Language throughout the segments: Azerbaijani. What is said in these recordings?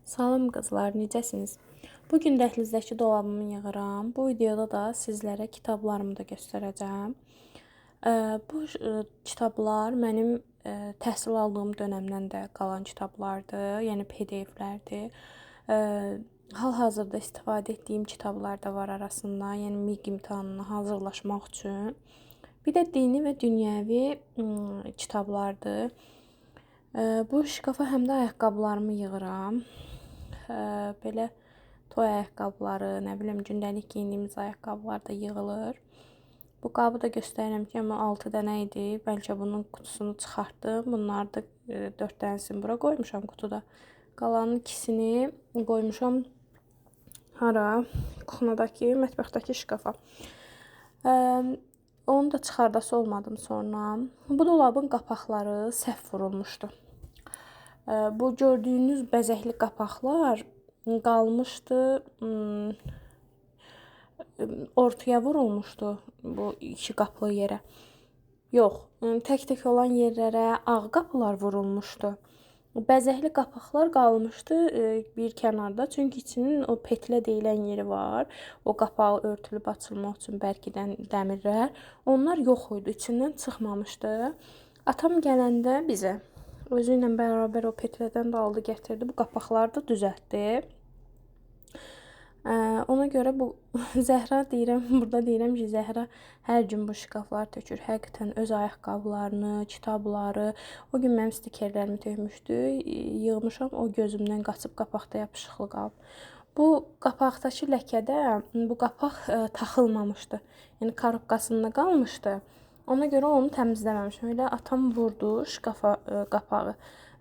Salam qızlar, necəsiniz? Bugün dəhlizdəki dolabımı yığıram. Bu videoda da sizlərə kitablarımı da göstərəcəm. Bu kitablar mənim təhsil aldığım dönəmdən də qalan kitablardır, yəni PDF-lərdir. Hal-hazırda istifadə etdiyim kitablar da var arasında, yəni MİQ imtahanına hazırlaşmaq üçün. Bir də dini və dünyəvi kitablardır. Bu şkafa həm də ayaqqabılarımı yığıram. Belə toy ayaqqabıları, nə bilim, gündəlik geyindiyimiz ayaqqabılar da yığılır. Bu qabı da göstərirəm ki, amma 6 dənə idi. Bəlkə bunun qutusunu çıxartdım. Bunları da 4 dənəsini bura qoymuşam qutuda. Qalanın ikisini qoymuşam hara? Kuxnadakı, mətbəxdəki şkafa. Onu da çıxardası olmadım sonra. Bu dolabın qapaqları səhv vurulmuşdu. Bu gördüyünüz bəzəkli qapaqlar qalmışdı, ortaya vurulmuşdu bu iki qapılı yerə. Yox, tək-tək olan yerlərə ağ qapılar vurulmuşdu. Bəzəkli qapaqlar qalmışdı bir kənarda, çünki içinin o petlə deyilən yeri var. O qapağı örtülüb açılmaq üçün bərkidən dəmirlər. Onlar yox idi, içindən çıxmamışdı. Atam gələndə bizə özü ilə bərabər o petlədən də aldı, gətirdi. Bu qapaqları da düzəltdi. Ona görə bu Zəhra deyirəm, burada deyirəm ki, Zəhra hər gün bu şkaflar tökür. Həqiqətən öz ayaqqabılarını, kitabları, o gün mənim stikerlərimi tökmüşdü. Yığmışam, o gözümdən qaçıb qapaqda yapışıqlı qalıb. Bu qapaqdakı ləkədə bu qapaq taxılmamışdı. Yəni korobkasında qalmışdı. Ona görə onu təmizləməmişəm. Elə atam vurdu şkafa qapağı.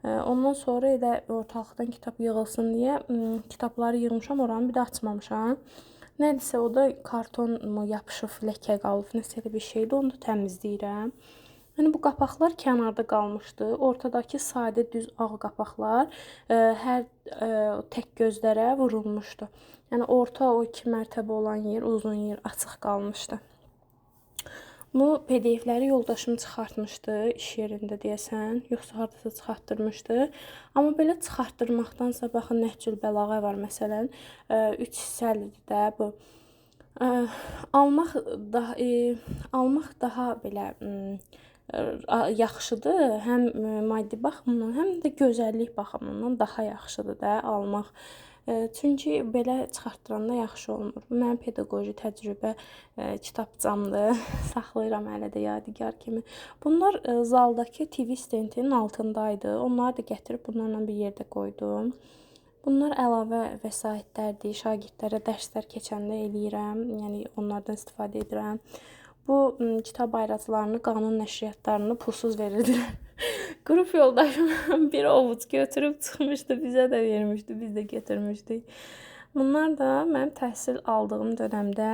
Ondan sonra elə ortalıqdan kitab yığılsın deyə kitabları yığmışam, oranı bir də açmamışam. Nədirsə o da karton yapışıb, ləkə qalıb, nəsə elə bir şeydir, onu da təmizləyirəm. Yəni bu qapaqlar kənarda qalmışdı. Ortadakı sadə düz ağ qapaqlar hər tək gözlərə vurulmuşdu. Yəni orta o 2 mərtəbə olan yer, uzun yer açıq qalmışdı. Bu PDF-ləri yoldaşım çıxartmışdı iş yerində deyəsən, yoxsa hardasa çıxartdırmışdı. Amma belə çıxartdırmaqdansa, baxın nə cür bəlağə var məsələn, 3 hissəlidir də bu. Almaq daha belə yaxşıdır, həm maddi baxımdan, həm də gözəllik baxımından daha yaxşıdır da almaq. Çünki belə çıxartdıranda yaxşı olmur. Bu mənim pedaqoji təcrübə kitabçamdır. Saxlayıram hələ də yadigar kimi. Bunlar zaldakı TV stendinin altındaydı. Onları da gətirib bunlarla bir yerdə qoydum. Bunlar əlavə vəsaitlərdir. Şagirdlərə dərslər keçəndə eləyirəm. Yəni onlardan istifadə edirəm. Bu kitab ayraclarını, qanun nəşriyyatlarını pulsuz verirdilər. Qrup yoldaşım bir ovuc götürüb çıxmışdı, bizə də vermişdi, biz də götürmüşdük. Bunlar da mənim təhsil aldığım dönəmdə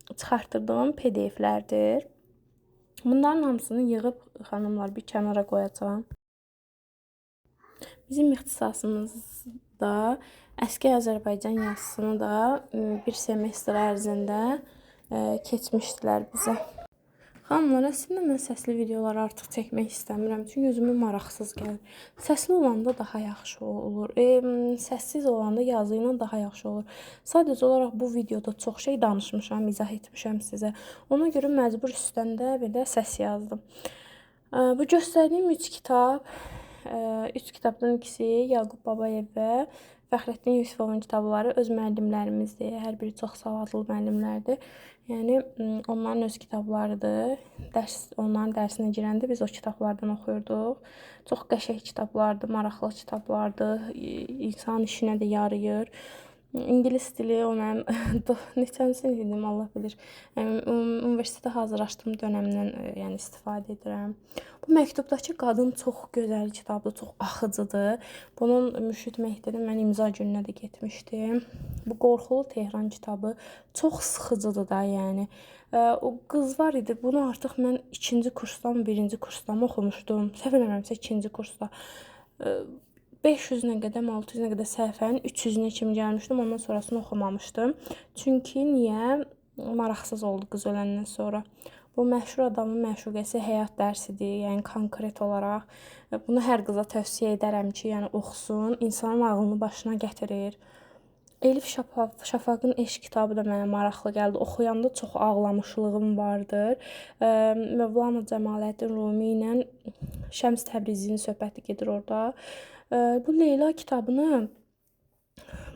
çıxartdırdığım PDF-lərdir. Bunların hamısını yığıb xanımlar bir kənara qoyacağam. Bizim ixtisasımızda əski Azərbaycan yazısını da bir semestr ərzində keçmişdilər bizə. Xanımlar, əslində mən səsli videolar artıq çəkmək istəmirəm, çünki özümə maraqsız gəlir. Səsli olanda daha yaxşı olur. Səssiz olanda yazı ilə daha yaxşı olur. Sadəcə olaraq bu videoda çox şey danışmışam, izah etmişəm sizə. Ona görə məcbur üstəndə belə səs yazdım. Bu göstərdiyim 3 kitab, 3 kitabdan ikisi Yaqub Babayev və Fəxrəddin Yusifovun kitabları öz müəllimlərimizdir. Hər biri çox savadlı müəllimlərdir. Yəni onların öz kitablarıdır. Onların dərsinə girəndə biz o kitablardan oxuyurduq. Çox qəşəng kitablardır, maraqlı kitablardır. İnsan işinə də yarayır. İngilis dili o mənim neçənci sinif idim, Allah bilir. Universitetə hazırlaşdığım dönəmdən yəni istifadə edirəm. Bu məktubdakı qadın çox gözəl kitabdır, çox axıcıdır. Bunun Mürşid Mehdinin mən imza gününə də getmişdim. Bu Qorxulu Tehran kitabı çox sıxıcıdır da, yəni. O qız var idi, bunu artıq mən 2-ci kursdan, 1-ci kursdan oxumuşdum. Səhv eləmirəmsə 2-ci kursda. 500-nə qədəm, 600-nə qədər səhifənin 300-nə kimi gəlmişdim, ondan sonrasını oxumamışdım. Çünki niyə? Maraqsız oldu qız öləndən sonra. Bu məşhur adamın məşuqəsi həyat dərsidir, yəni konkret olaraq. Bunu hər qıza tövsiyə edərəm ki, yəni oxusun, insanın ağlını başına gətirir. Elif Şafaqın Eşq kitabı da mənə maraqlı gəldi. Oxuyanda çox ağlamışlığım vardır. Mövlana Cəmaləddin Rumi ilə Şəms Təbrizinin söhbəti gedir orada. Bu Leyla kitabını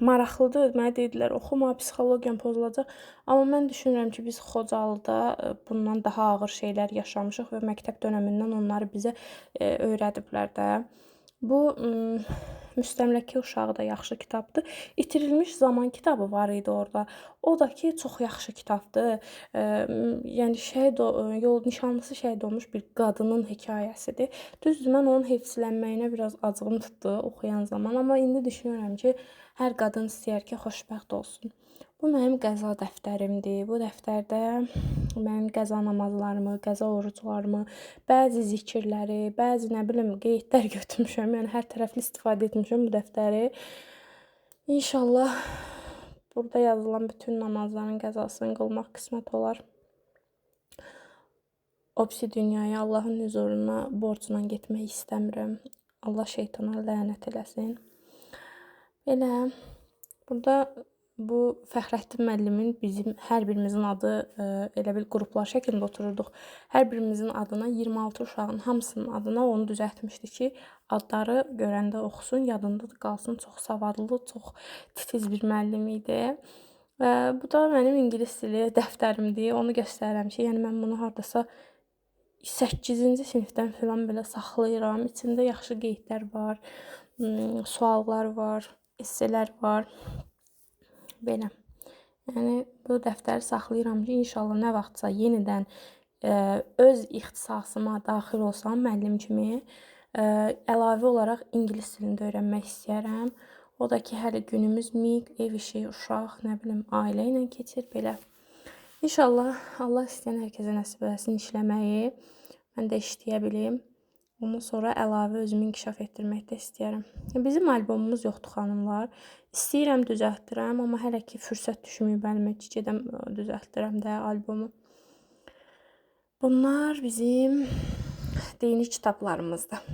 maraqlıdır. Mənə dedilər, oxuma, psixologiyan pozulacaq. Amma mən düşünürəm ki, biz Xocalıda bundan daha ağır şeylər yaşamışıq və məktəb dönəmindən onları bizə öyrədiblər də. Bu Müstəmləkə uşağı da yaxşı kitabdır. İtirilmiş zaman kitabı var idi orada. O da ki, çox yaxşı kitabdır. Yəni yol nişanlısı şəhid olmuş bir qadının hekayəsidir. Düzdür, mən onun hifzlənməyinə biraz acığım tutdu oxuyan zaman, amma indi düşünürəm ki, hər qadın istəyər ki, xoşbəxt olsun. Bu mənim qəza dəftərimdir. Bu dəftərdə mənim qəza namazlarımı, qəza oruclarımı, bəzi zikirləri, bəzi nə bilim qeydlər götürmüşəm. Yəni hər tərəfli istifadə etmişəm bu dəftəri. İnşallah burada yazılan bütün namazların qəzasını qılmaq qismət olar. Obsi dünyaya, Allahın huzuruna borcla getmək istəmirəm. Allah şeytana lənət eləsin. Belə burada bu Fəxrəddin müəllimin bizim hər birimizin adı elə bil qruplar şəklində otururduq. Hər birimizin adına 26 uşağın hamısının adına onu düzəltmişdi ki, adları görəndə oxusun, yadında qalsın. Çox savadlı, çox titiz bir müəllim idi. Bu da mənim ingilis dili dəftərimdir. Onu göstərirəm ki, yəni mən bunu hardasa 8-ci sinifdən falan belə saxlayıram. İçində yaxşı qeydlər var, suallar var, esselər var. Belə. Yəni bu dəftəri saxlayıram ki, inşallah nə vaxtsa yenidən öz ixtisasıma daxil olsam müəllim kimi əlavə olaraq ingilis dilində öyrənmək istəyirəm. O da ki, hələ günümüz miq, ev işi, uşaq, nə bilim, ailə ilə keçir belə. İnşallah Allah istəyən hər kəsə nəsib eləsin işləməyi. Mən də işləyə bilim. Ondan sonra əlavə özümü inkişaf etdirmək də istəyərəm. Bizim albomumuz yoxdur, xanımlar. İstəyirəm düzəltdirəm, amma hələ ki fürsət düşməyib əlimə ki, gedəm düzəltdirəm də albomu. Bunlar bizim dini kitablarımızdır.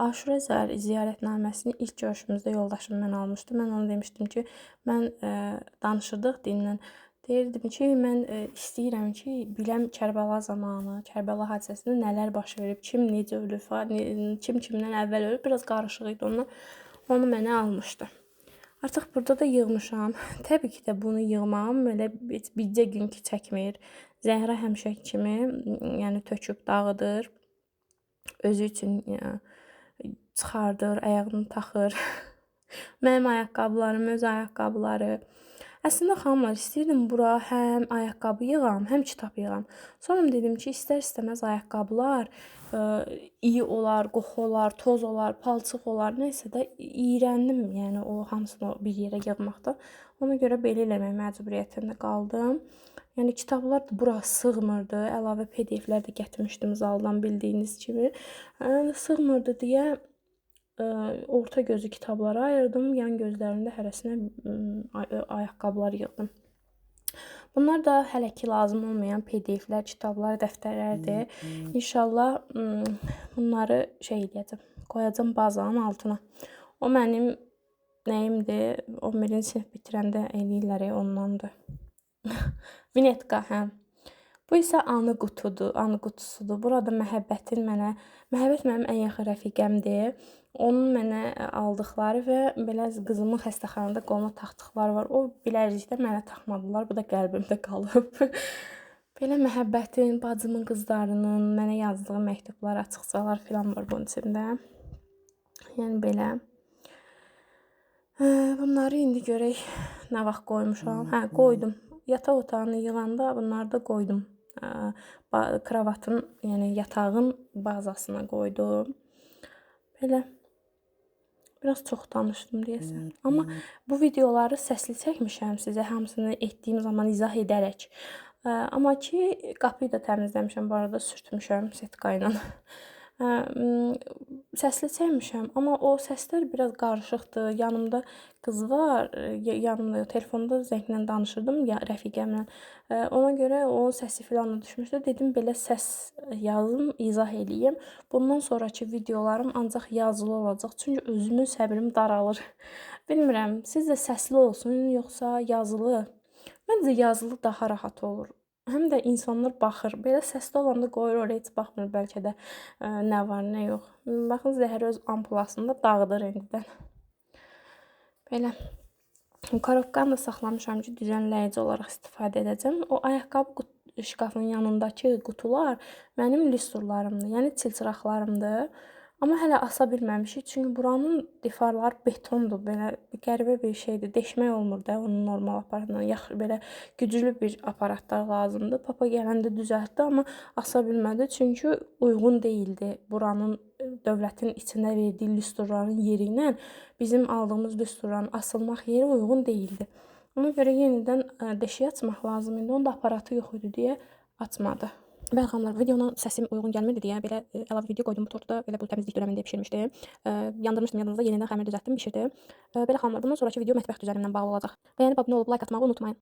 Aşura ziyarətnaməsini ilk görüşümüzdə yoldaşım mən almışdı. Mən ona demişdim ki, mən danışırdıq dinlə. Deyirdim ki, mən istəyirəm ki, biləm Kərbəla zamanı, Kərbəla hadisəsində nələr baş verib, kim necə ölüb, kim kimdən əvvəl ölüb, biraz qarışıq idi ondan. Onu mənə almışdı. Artıq burada da yığmışam. Təbii ki də bunu yığmam elə bircə gün ki çəkmir. Zəhra həmişəki kimi, yəni töküb dağıdır. Özü üçün çıxardır, ayağını taxır. Mənim ayaqqabılarım, öz ayaqqabıları. Əslində xanımlar, istəyirdim bura həm ayaqqabı yığam, həm kitab yığam. Sonra dedim ki, istər-istəməz ayaqqabılar iyi olar, qoxu olar, toz olar, palçıq olar, nəysə də iyrəndim, yəni o hamısını bir yerə yığmaqda. Ona görə belə eləmək məcburiyyətində qaldım. Yəni kitablar da bura sığmırdı. Əlavə PDF-lər də gətirmişdim zaldan bildiyiniz kimi. Sığmırdı deyə orta gözü kitablara ayırdım. Yan gözlərində hərəsinə ayaqqabılar yığdım. Bunlar da hələ ki lazım olmayan PDF-lər, kitablar, dəftərlərdir. İnşallah bunları eləyəcəm, qoyacam bazanın altına. O mənim nəyimdir? 11-ci sinif bitirəndə eləyirlər, ondandır. Vinetka, hə. Bu isə anı qutudur, anı qutusudur. Burada məhəbbət mənim ən yaxın rəfiqəmdir. Onun mənə aldıqları və belə qızımın xəstəxanada qoluna taxdıqları var. O bilərcikdə mənə taxmadılar. Bu da qəlbimdə qalıb. Belə məhəbbətin, bacımın qızlarının mənə yazdığı məktublar, açıqcalar filan var bunun içində. Yəni belə. Bunları indi görək nə vaxt qoymuşam. Hə, qoydum. Yataq otağını yığanda bunları da qoydum. Kravatın, yəni yatağın bazasına qoydum. Belə. Biraz çox danışdım deyəsən. Amma bu videoları səsli çəkmişəm sizə, hamısını etdiyim zaman izah edərək. Amma ki, qapıyı da təmizləmişəm, bu arada sürtmüşəm setka ilə. Hə, səsli çəkmişəm, amma o səslər biraz qarışıqdır. Yanımda qız var, yanımda telefonda zənglə danışırdım ya rəfiqəmlə. Ona görə onun səsi filan da düşmüşdü. Dedim belə səs yazım, izah eləyim. Bundan sonrakı videolarım ancaq yazılı olacaq. Çünki özümün səbrim daralır. Bilmirəm, sizcə səsli olsun yoxsa yazılı? Məncə yazılı daha rahat olur. Həm də insanlar baxır. Belə səsli olanda qoyur oraya heç baxmır bəlkə də nə var, nə yox. Baxın Zəhər öz ampulasını da dağıdır indidən. Belə. Korobkanı da saxlamışam ki, düzənləyici olaraq istifadə edəcəm. O ayaqqabı şkafının yanındakı qutular mənim listurlarımdır, yəni çilçıraqlarımdır. Amma hələ asa bilməmişik, çünki buranın divarları betondur, belə qəribə bir şeydir. Deşmək olmur da onun normal aparatla. Yaxşı belə güclü bir aparatlar lazımdır. Papa gələndə düzəltdi, amma asa bilmədi, çünki uyğun deyildi buranın dövlətin içində verdiyi listurların yeri ilə bizim aldığımız listurların asılmaq yeri uyğun deyildi. Ona görə yenidən deşiyi açmaq lazım idi. Onun da aparatı yox idi deyə açmadı. Bəli xanımlar, videona səsim uyğun gəlmirdi deyə belə əlavə video qoydum bu tortda. Elə bu təmizlik dövrəmində bişirmişdim. Yandırmışdım yadınızda, yenidən xəmir düzəltdim, bişirdim. Belə xanımlar, bundan sonraki video mətbəx düzənimlə bağlı olacaq. Bəyənib abunə olub like atmağı unutmayın.